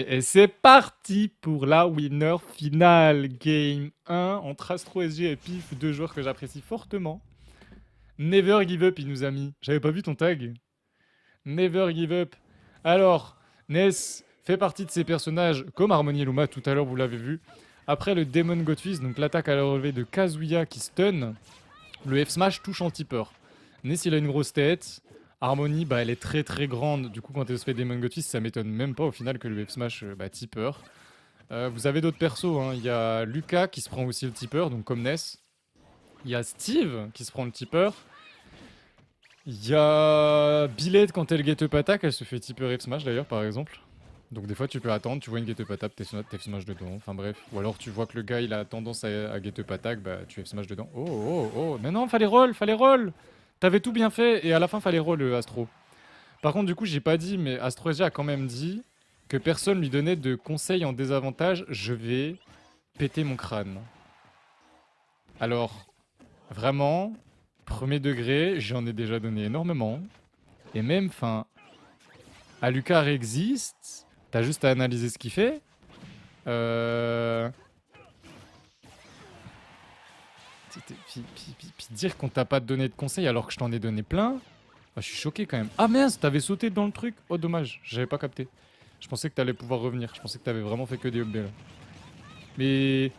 et c'est parti pour la winner finale. Game 1 entre Astro SG et Pif, deux joueurs que j'apprécie fortement. Never give up, il nous a mis. J'avais pas vu ton tag. Never give up. Alors, Ness fait partie de ces personnages, comme Harmony et Luma, tout à l'heure vous l'avez vu. Après le Demon Godfist, donc l'attaque à la relevée de Kazuya qui stun, le F-Smash touche anti-peur. Ness il a une grosse tête. Harmony, bah, elle est très très grande. Du coup, quand elle se fait Demon Godfist, ça m'étonne même pas au final que le F-Smash tipeur. Vous avez d'autres persos. Hein. Il y a Lucas qui se prend aussi le tipeur, donc comme Ness. Il y a Steve qui se prend le tipeur. Il y a Billette quand elle get up attack, elle se fait tipper F-Smash d'ailleurs, par exemple. Donc des fois, tu peux attendre, tu vois une get up attack, t'es F-Smash dedans. Enfin bref. Ou alors tu vois que le gars il a tendance à get up attack, bah tu F-Smash dedans. Oh oh oh, mais non, fallait roll, fallait roll. T'avais tout bien fait et à la fin fallait roll Astro. Par contre, du coup, j'ai pas dit, mais Astro SG a quand même dit que personne lui donnait de conseils en désavantage. Je vais péter mon crâne. Alors, vraiment, premier degré, j'en ai déjà donné énormément. Et même, enfin, Alucard existe. T'as juste à analyser ce qu'il fait. Puis dire qu'on t'a pas donné de conseils alors que je t'en ai donné plein. Bah, je suis choqué quand même. Ah mince, t'avais sauté dans le truc. Oh dommage, j'avais pas capté. Je pensais que t'allais pouvoir revenir. Je pensais que t'avais vraiment fait que des updates là. Mais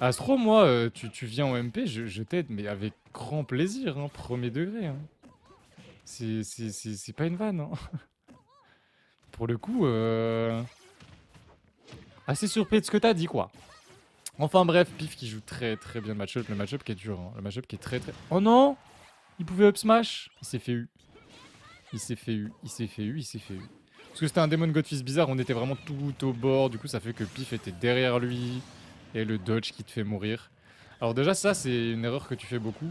Astro, moi, tu viens en MP, je t'aide, mais avec grand plaisir, hein, premier degré. Hein. C'est pas une vanne. Hein. Pour le coup, assez surpris de ce que t'as dit, quoi. Enfin bref, Pif qui joue très très bien le match-up qui est dur, hein. Le match-up qui est très très... Oh non, il pouvait up smash. Il s'est fait U. Il s'est fait U, il s'est fait U, il s'est fait U. Parce que c'était un Demon Godfist bizarre, on était vraiment tout au bord, du coup ça fait que Pif était derrière lui, et le dodge qui te fait mourir. Alors déjà ça c'est une erreur que tu fais beaucoup,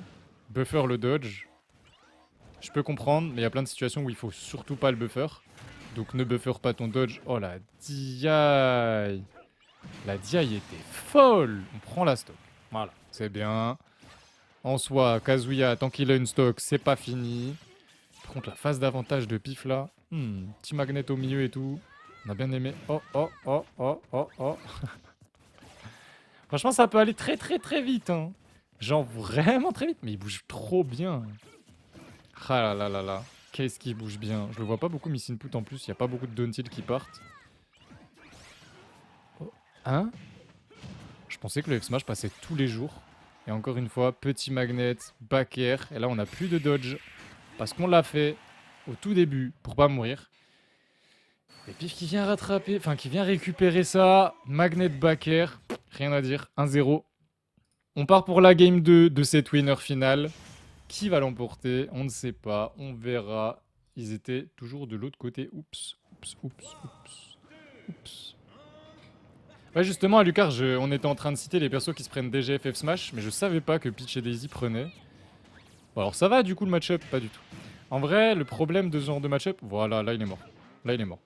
buffer le dodge. Je peux comprendre, mais il y a plein de situations où il faut surtout pas le buffer. Donc ne buffer pas ton dodge. Oh la DI. La DI était folle. On prend la stock. Voilà, c'est bien. En soi, Kazuya, tant qu'il a une stock, c'est pas fini. Par contre, la phase d'avantage de Pif là, petit magnet au milieu et tout. On a bien aimé. Oh, oh, oh, oh, oh, oh. Franchement, ça peut aller très, très, très vite. Hein. Genre vraiment très vite. Mais il bouge trop bien. Ah là là là là. Qu'est-ce qu'il bouge bien. Je le vois pas beaucoup miss input en plus. Il y a pas beaucoup de down tilt qui partent. Oh. Hein? Je pensais que le F-Smash passait tous les jours. Et encore une fois, petit magnet, back air. Et là, on n'a plus de dodge. Parce qu'on l'a fait au tout début pour pas mourir. Et Pif qui vient rattraper, enfin qui vient récupérer ça. Magnet back air. Rien à dire. 1-0. On part pour la game 2 de cette winner finale. Qui va l'emporter? On ne sait pas. On verra. Ils étaient toujours de l'autre côté. Oups. Oups, oups, oups. Oups. Ouais, justement, à Lucar, on était en train de citer les persos qui se prennent DGF F Smash, mais je savais pas que Peach et Daisy prenaient. Bon, alors ça va du coup le match-up? Pas du tout. En vrai, le problème de ce genre de match-up... Voilà, là il est mort. Là il est mort.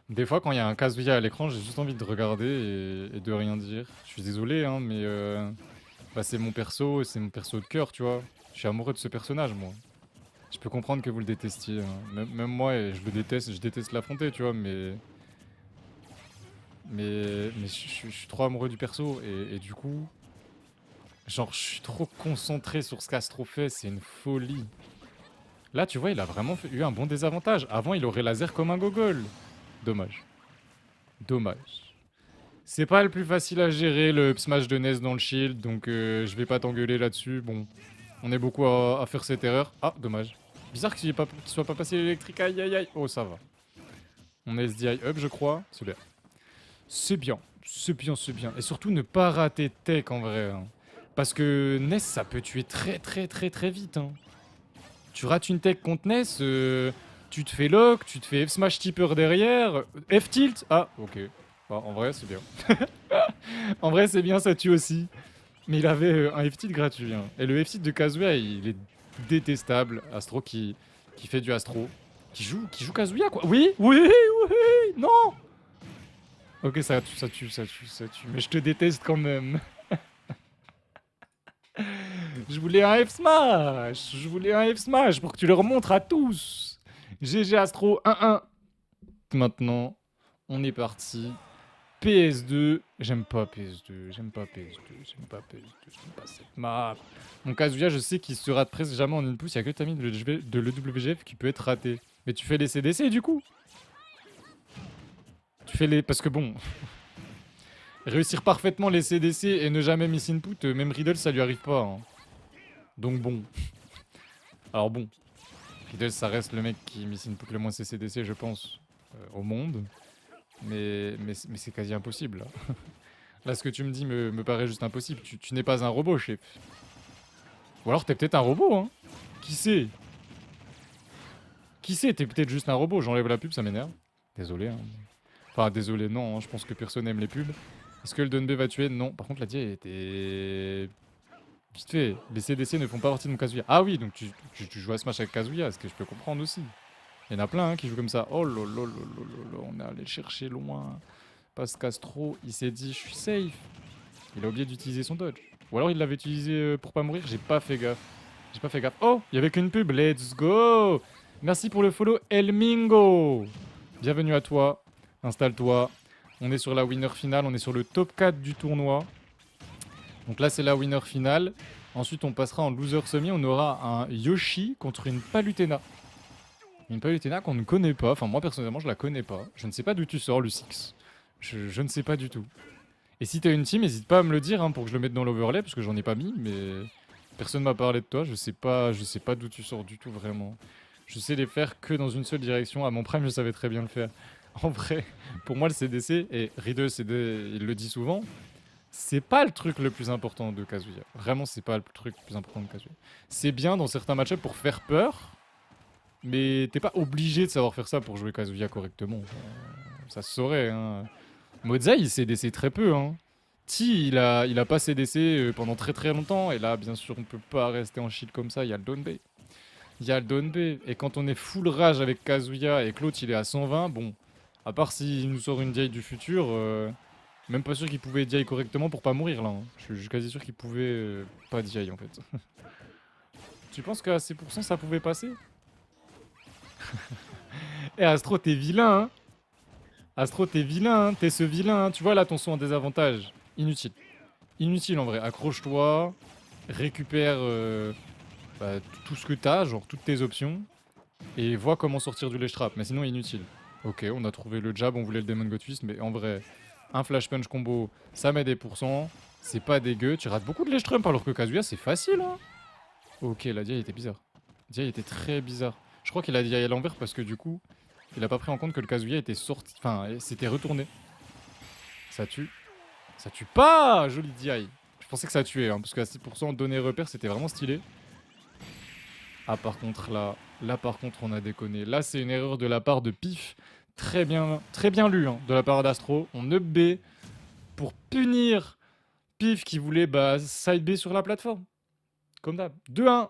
Des fois, quand il y a un Kazuya à l'écran, j'ai juste envie de regarder et de rien dire. Je suis désolé, hein, mais... bah, c'est mon perso de cœur, tu vois. Je suis amoureux de ce personnage, moi. Je peux comprendre que vous le détestiez. Hein. Même moi, je le déteste, je déteste l'affronter, tu vois, mais... Mais je suis trop amoureux du perso, et du coup... Genre, je suis trop concentré sur ce qu'Astro fait, c'est une folie. Là, tu vois, il a vraiment eu un bon désavantage. Avant, il aurait laser comme un gogol. Dommage. Dommage. C'est pas le plus facile à gérer, le up smash de Ness dans le shield, donc je vais pas t'engueuler là-dessus. Bon, on est beaucoup à faire cette erreur. Ah, dommage. Bizarre qu'il soit pas passé l'électrique. Aïe, aïe, aïe. Oh, ça va. On est SDI up, je crois. C'est bien. C'est bien. C'est bien, c'est bien. Et surtout, ne pas rater tech en vrai. Hein. Parce que Ness, ça peut tuer très, très, très, très vite. Hein. Tu rates une tech contre Ness, tu te fais lock, tu te fais F-Smash tipper derrière, F-tilt. Ah, ok. Ah, en vrai, c'est bien. En vrai, c'est bien, ça tue aussi. Mais il avait un F-tilt gratuit. Hein. Et le F-tilt de Kazuya, il est détestable. Astro qui fait du Astro. Qui joue Kazuya, quoi. Oui, oui, oui, non. Ok, ça tue, ça tue, ça tue, ça tue. Mais je te déteste quand même. Je voulais un F-Smash. Je voulais un F-Smash pour que tu leur montres à tous. GG Astro 1-1. Maintenant, on est parti. PS2. J'aime pas PS2. J'aime pas PS2. J'aime pas PS2. J'aime pas cette map. Mon Kazuya, je sais qu'il se rate presque jamais en input. Il y a que Tammy de l'EWGF qui peut être raté. Mais tu fais les CDC du coup. Tu fais les. Parce que bon. Réussir parfaitement les CDC et ne jamais miss input, même Riddle ça lui arrive pas. Hein. Donc bon. Alors bon. Riddle ça reste le mec qui miss input le moins ses CDC je pense au monde. Mais c'est quasi impossible. Là. Là ce que tu me dis me paraît juste impossible. Tu n'es pas un robot chef. Ou alors t'es peut-être un robot hein. Qui sait? Qui sait? T'es peut-être juste un robot. J'enlève la pub ça m'énerve. Désolé hein. Enfin désolé non hein, je pense que personne n'aime les pubs. Est-ce que le Donbe va tuer? Non. Par contre, la Dia était. Vite fait. Les CDC ne font pas partie de mon Kazuya. Ah oui, donc tu joues à Smash avec Kazuya, ce que je peux comprendre aussi. Il y en a plein hein, qui jouent comme ça. Oh lolo, on est allé chercher loin. Passe Castro, il s'est dit je suis safe. Il a oublié d'utiliser son dodge. Ou alors il l'avait utilisé pour pas mourir, j'ai pas fait gaffe. J'ai pas fait gaffe. Oh, il y avait qu'une pub, let's go. Merci pour le follow Elmingo. Bienvenue à toi, installe-toi. On est sur la winner finale, on est sur le top 4 du tournoi. Donc là, c'est la winner finale. Ensuite, on passera en loser semi. On aura un Yoshi contre une Palutena. Une Palutena qu'on ne connaît pas. Enfin, moi, personnellement, je la connais pas. Je ne sais pas d'où tu sors, le 6. Je ne sais pas du tout. Et si t'as une team, n'hésite pas à me le dire hein, pour que je le mette dans l'overlay, parce que j'en ai pas mis, mais personne m'a parlé de toi. Je sais pas d'où tu sors du tout, vraiment. Je sais les faire que dans une seule direction. À mon prime, je savais très bien le faire. En vrai, pour moi, le CDC, et Riddle, il le dit souvent, c'est pas le truc le plus important de Kazuya. Vraiment, c'est pas le truc le plus important de Kazuya. C'est bien dans certains match-ups pour faire peur, mais t'es pas obligé de savoir faire ça pour jouer Kazuya correctement. Ça se saurait, hein. Mozai, il CDC très peu, hein. Ti, il a pas CDC pendant très très longtemps, et là, bien sûr, on peut pas rester en shield comme ça, il y a le Donbei. Il y a le Donbei, et quand on est full rage avec Kazuya et que l'autre il est à 120, bon, à part s'il nous sort une DI du futur, même pas sûr qu'il pouvait DI correctement pour pas mourir là. Hein. Je suis quasi sûr qu'il pouvait pas DI en fait. Tu penses qu'à ces pourcents ça pouvait passer? Eh Astro, t'es vilain hein. Astro, t'es vilain, hein. T'es ce vilain, hein. Tu vois là ton son en désavantage. Inutile. Inutile en vrai. Accroche-toi, récupère tout ce que t'as, genre toutes tes options, et vois comment sortir du ledge trap. Mais sinon inutile. Ok, on a trouvé le jab, on voulait le Demon God Twist, mais en vrai, un flash punch combo, ça met des pourcents, c'est pas dégueu. Tu rates beaucoup de ledge trump alors que Kazuya c'est facile hein. Ok, la DI était bizarre. La DI était très bizarre. Je crois qu'il a DI à l'envers parce que du coup, il a pas pris en compte que le Kazuya était sorti, enfin, s'était retourné. Ça tue. Ça tue pas. Joli DI. Je pensais que ça tuait, hein, parce qu'à 6% donner repère, c'était vraiment stylé. Ah par contre là par contre on a déconné. Là c'est une erreur de la part de Pif. Très bien lu hein, de la part d'Astro. On up B pour punir Pif qui voulait side B sur la plateforme. Comme d'hab. 2-1.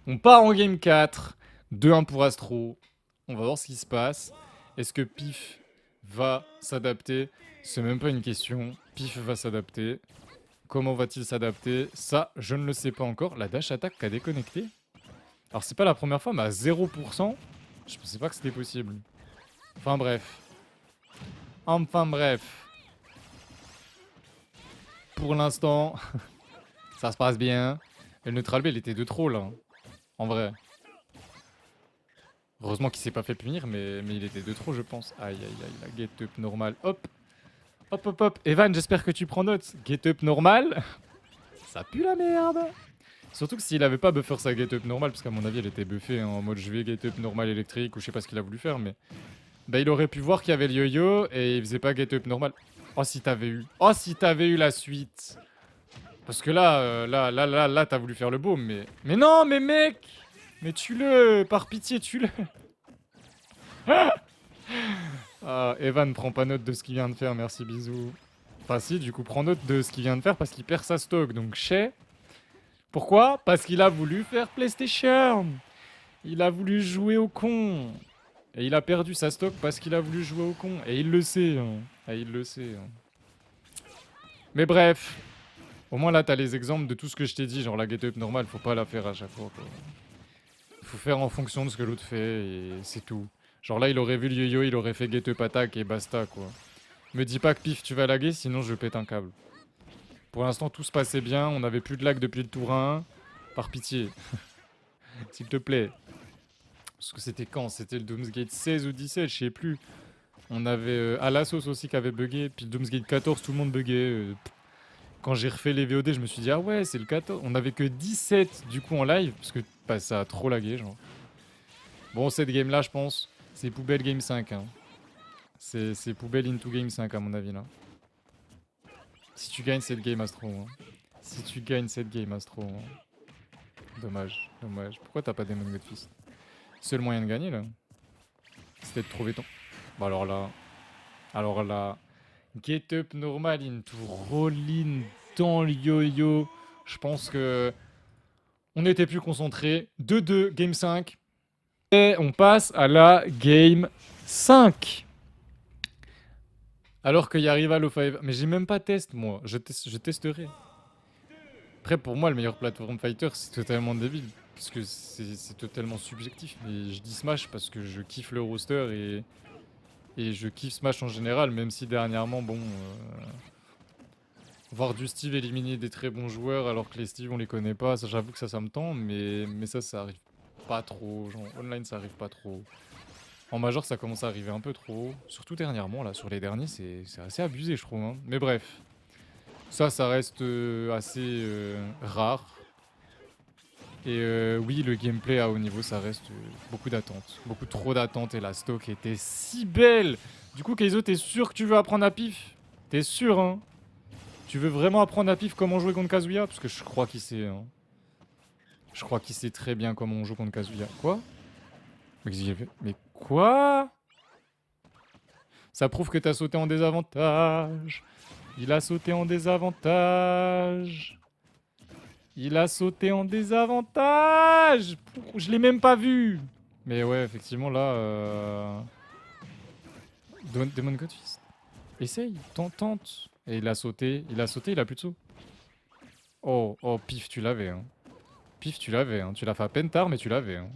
On part en game 4. 2-1 pour Astro. On va voir ce qui se passe. Est-ce que Pif va s'adapter? C'est même pas une question. Pif va s'adapter. Comment va-t-il s'adapter? Ça, je ne le sais pas encore. La dash attack a déconnecté. Alors c'est pas la première fois, mais à 0%, je pensais pas que c'était possible. Enfin bref. Enfin bref. Pour l'instant, ça se passe bien. Et le neutral B, il était de trop là. En vrai. Heureusement qu'il s'est pas fait punir, mais il était de trop, je pense. Aïe aïe aïe, la get up normal. Hop. Hop hop hop. Evan, j'espère que tu prends note. Get up normal. Ça pue la merde. Surtout que s'il avait pas buffer sa get up normale, parce qu'à mon avis elle était buffée hein, en mode je vais get up normal électrique ou je sais pas ce qu'il a voulu faire, mais bah il aurait pu voir qu'il y avait le yo-yo et il faisait pas get up normal. Oh si t'avais eu, oh si t'avais eu la suite. Parce que là, là t'as voulu faire le beau, mais non, mais mec, mais tue-le, par pitié tue-le. Ah, Evan prend pas note de ce qu'il vient de faire, merci bisous. Enfin si, du coup prends note de ce qu'il vient de faire parce qu'il perd sa stock, donc chez. Pourquoi? Parce qu'il a voulu faire PlayStation. Il a voulu jouer au con. Et il a perdu sa stock parce qu'il a voulu jouer au con. Et il le sait. Hein. Ah, il le sait. Hein. Mais bref. Au moins là, t'as les exemples de tout ce que je t'ai dit. Genre la get-up normale, faut pas la faire à chaque fois. Quoi. Faut faire en fonction de ce que l'autre fait et c'est tout. Genre là, il aurait vu le yo-yo, il aurait fait get-up attack et basta quoi. Me dis pas que pif, tu vas laguer, sinon je pète un câble. Pour l'instant, tout se passait bien. On avait plus de lag depuis le tour 1. Par pitié. S'il te plaît. Parce que c'était quand? C'était le Doomsgate 16 ou 17, je sais plus. On avait Alassos aussi qui avait bugué. Puis le Doomsgate 14, tout le monde buguait. Quand j'ai refait les VOD, je me suis dit, ah ouais, c'est le 14. On avait que 17 du coup en live. Parce que bah, ça a trop lagué, genre. Bon, cette game là, je pense, c'est poubelle game 5. Hein. C'est poubelle into game 5 à mon avis là. Si tu gagnes cette game Astro. Hein. Si tu gagnes cette game Astro. Hein. Dommage, dommage. Pourquoi t'as pas Demon Godfist? Seul moyen de gagner là, c'était de trouver ton. Bon alors là. Alors là. Get up normal into roll in dans le yo-yo. Je pense que. On était plus concentrés. 2-2, game 5. Et on passe à la game 5. Alors qu'il y arrive à l'O5. Mais j'ai même pas test, moi. Je testerai. Après, pour moi, le meilleur platform fighter, c'est totalement débile. Parce que c'est totalement subjectif. Et je dis Smash parce que je kiffe le roster et je kiffe Smash en général. Même si dernièrement, bon. Voir du Steve éliminer des très bons joueurs alors que les Steve, on les connaît pas. Ça, j'avoue que ça me tend. Mais ça arrive pas trop. Genre, online, ça arrive pas trop. En major, ça commence à arriver un peu trop. Surtout dernièrement, là, sur les derniers, c'est assez abusé, je trouve. Hein. Mais bref, ça reste assez rare. Et oui, le gameplay à haut niveau, ça reste beaucoup d'attentes. Beaucoup trop d'attentes. Et la stock était si belle. Du coup, Keizo, t'es sûr que tu veux apprendre à pif? T'es sûr, hein? Tu veux vraiment apprendre à pif comment jouer contre Kazuya? Parce que je crois qu'il sait. Hein. Je crois qu'il sait très bien comment on joue contre Kazuya. Quoi? Mais quoi? Ça prouve que t'as sauté en désavantage. Il a sauté en désavantage. Il a sauté en désavantage. Je l'ai même pas vu. Mais ouais, effectivement, là... Demon Godfist. Essaye, tente. Et il a sauté, il a plus de saut. Oh, pif, tu l'avais. Hein. Pif, tu l'avais. Hein. Tu l'as fait à peine tard, mais tu l'avais. Hein.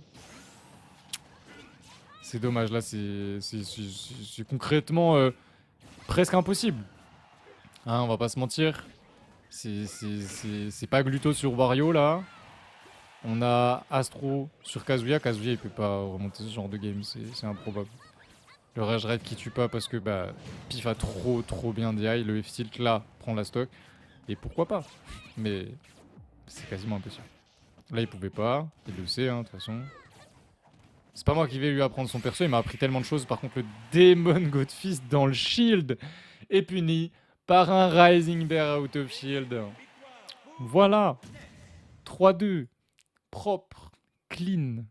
C'est dommage, là, c'est concrètement presque impossible. Hein, on va pas se mentir. C'est pas Gluto sur Wario, là. On a Astro sur Kazuya. Kazuya, il peut pas remonter ce genre de game, c'est improbable. Le Rage Raid qui tue pas parce que bah, Pif a trop bien DI. Le F-Tilt, là, prend la stock. Et pourquoi pas? Mais c'est quasiment impossible. Là, il pouvait pas. Il le sait, hein, de toute façon. C'est pas moi qui vais lui apprendre son perso, il m'a appris tellement de choses. Par contre, le Demon Godfist dans le shield est puni par un Rising Bear out of shield. Voilà. 3-2. Propre. Clean.